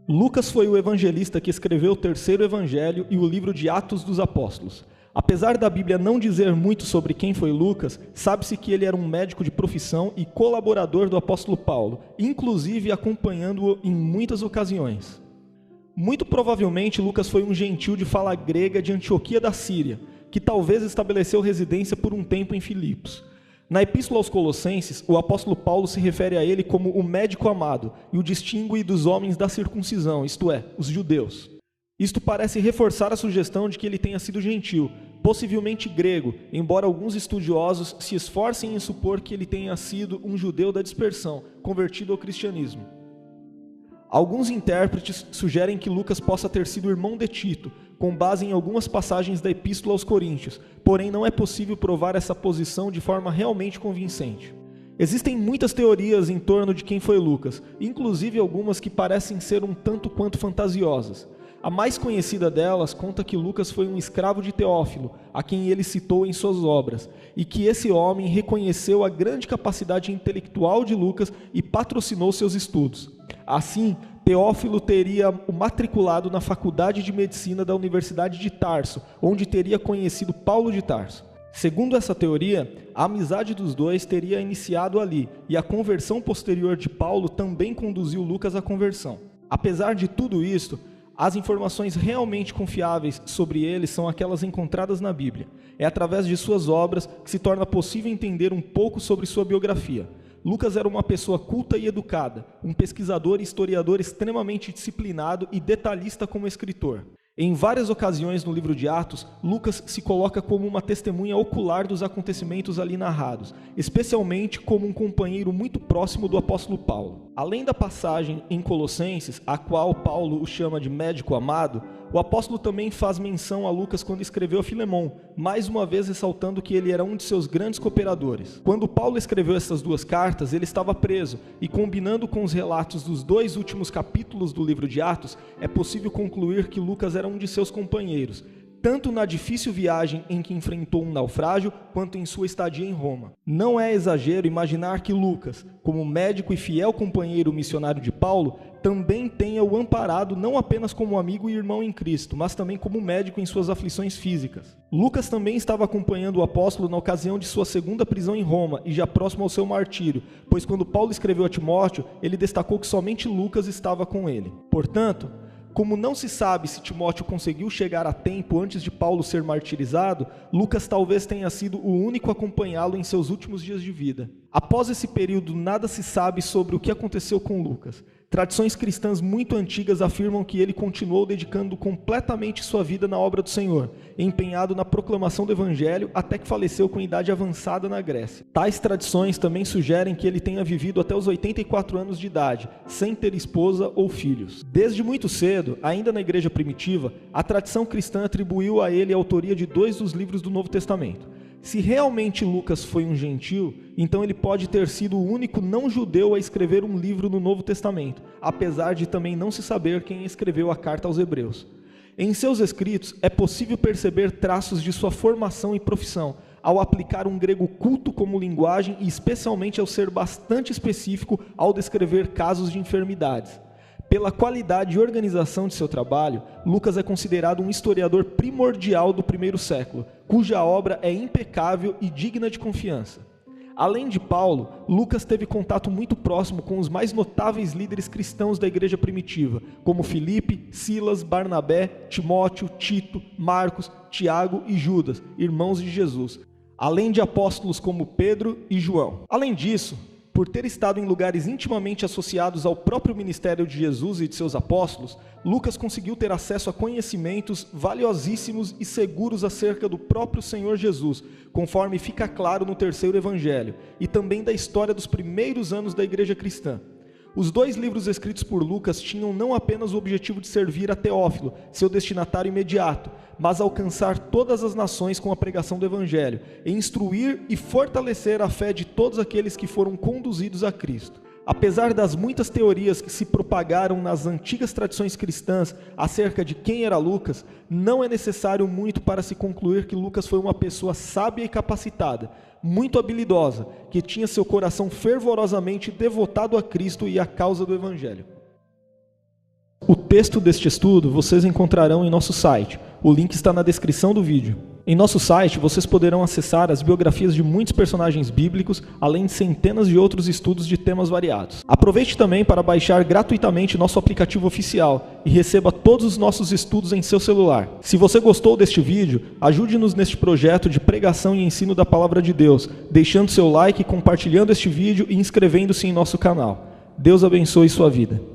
Lucas foi o evangelista que escreveu o terceiro evangelho e o livro de Atos dos Apóstolos. Apesar da Bíblia não dizer muito sobre quem foi Lucas, sabe-se que ele era um médico de profissão e colaborador do apóstolo Paulo, inclusive acompanhando-o em muitas ocasiões. Muito provavelmente Lucas foi um gentil de fala grega de Antioquia da Síria, que talvez estabeleceu residência por um tempo em Filipos. Na Epístola aos Colossenses, o apóstolo Paulo se refere a ele como o médico amado e o distingue dos homens da circuncisão, isto é, os judeus. Isto parece reforçar a sugestão de que ele tenha sido gentil, possivelmente grego, embora alguns estudiosos se esforcem em supor que ele tenha sido um judeu da dispersão, convertido ao cristianismo. Alguns intérpretes sugerem que Lucas possa ter sido irmão de Tito, com base em algumas passagens da Epístola aos Coríntios, porém não é possível provar essa posição de forma realmente convincente. Existem muitas teorias em torno de quem foi Lucas, inclusive algumas que parecem ser um tanto quanto fantasiosas. A mais conhecida delas conta que Lucas foi um escravo de Teófilo, a quem ele citou em suas obras, e que esse homem reconheceu a grande capacidade intelectual de Lucas e patrocinou seus estudos. Assim, Teófilo teria o matriculado na Faculdade de Medicina da Universidade de Tarso, onde teria conhecido Paulo de Tarso. Segundo essa teoria, a amizade dos dois teria iniciado ali, e a conversão posterior de Paulo também conduziu Lucas à conversão. Apesar de tudo isto, as informações realmente confiáveis sobre ele são aquelas encontradas na Bíblia. É através de suas obras que se torna possível entender um pouco sobre sua biografia. Lucas era uma pessoa culta e educada, um pesquisador e historiador extremamente disciplinado e detalhista como escritor. Em várias ocasiões no livro de Atos, Lucas se coloca como uma testemunha ocular dos acontecimentos ali narrados, especialmente como um companheiro muito próximo do apóstolo Paulo. Além da passagem em Colossenses, a qual Paulo o chama de médico amado, o apóstolo também faz menção a Lucas quando escreveu a Filemão, mais uma vez ressaltando que ele era um de seus grandes cooperadores. Quando Paulo escreveu essas duas cartas, ele estava preso, e combinando com os relatos dos dois últimos capítulos do livro de Atos, é possível concluir que Lucas era um de seus companheiros, tanto na difícil viagem em que enfrentou um naufrágio, quanto em sua estadia em Roma. Não é exagero imaginar que Lucas, como médico e fiel companheiro missionário de Paulo, também tenha o amparado não apenas como amigo e irmão em Cristo, mas também como médico em suas aflições físicas. Lucas também estava acompanhando o apóstolo na ocasião de sua segunda prisão em Roma e já próximo ao seu martírio, pois quando Paulo escreveu a Timóteo, ele destacou que somente Lucas estava com ele. Portanto, como não se sabe se Timóteo conseguiu chegar a tempo antes de Paulo ser martirizado, Lucas talvez tenha sido o único a acompanhá-lo em seus últimos dias de vida. Após esse período, nada se sabe sobre o que aconteceu com Lucas. Tradições cristãs muito antigas afirmam que ele continuou dedicando completamente sua vida na obra do Senhor, empenhado na proclamação do Evangelho até que faleceu com idade avançada na Grécia. Tais tradições também sugerem que ele tenha vivido até os 84 anos de idade, sem ter esposa ou filhos. Desde muito cedo, ainda na igreja primitiva, a tradição cristã atribuiu a ele a autoria de 2 dos livros do Novo Testamento. Se realmente Lucas foi um gentil, então ele pode ter sido o único não-judeu a escrever um livro no Novo Testamento, apesar de também não se saber quem escreveu a carta aos Hebreus. Em seus escritos, é possível perceber traços de sua formação e profissão, ao aplicar um grego culto como linguagem e especialmente ao ser bastante específico ao descrever casos de enfermidades. Pela qualidade e organização de seu trabalho, Lucas é considerado um historiador primordial do primeiro século, cuja obra é impecável e digna de confiança. Além de Paulo, Lucas teve contato muito próximo com os mais notáveis líderes cristãos da igreja primitiva, como Filipe, Silas, Barnabé, Timóteo, Tito, Marcos, Tiago e Judas, irmãos de Jesus, além de apóstolos como Pedro e João. Além disso, por ter estado em lugares intimamente associados ao próprio ministério de Jesus e de seus apóstolos, Lucas conseguiu ter acesso a conhecimentos valiosíssimos e seguros acerca do próprio Senhor Jesus, conforme fica claro no terceiro evangelho, e também da história dos primeiros anos da igreja cristã. Os 2 livros escritos por Lucas tinham não apenas o objetivo de servir a Teófilo, seu destinatário imediato, mas alcançar todas as nações com a pregação do Evangelho, e instruir e fortalecer a fé de todos aqueles que foram conduzidos a Cristo. Apesar das muitas teorias que se propagaram nas antigas tradições cristãs acerca de quem era Lucas, não é necessário muito para se concluir que Lucas foi uma pessoa sábia e capacitada, muito habilidosa, que tinha seu coração fervorosamente devotado a Cristo e à causa do Evangelho. O texto deste estudo vocês encontrarão em nosso site. O link está na descrição do vídeo. Em nosso site, vocês poderão acessar as biografias de muitos personagens bíblicos, além de centenas de outros estudos de temas variados. Aproveite também para baixar gratuitamente nosso aplicativo oficial e receba todos os nossos estudos em seu celular. Se você gostou deste vídeo, ajude-nos neste projeto de pregação e ensino da Palavra de Deus, deixando seu like, compartilhando este vídeo e inscrevendo-se em nosso canal. Deus abençoe sua vida.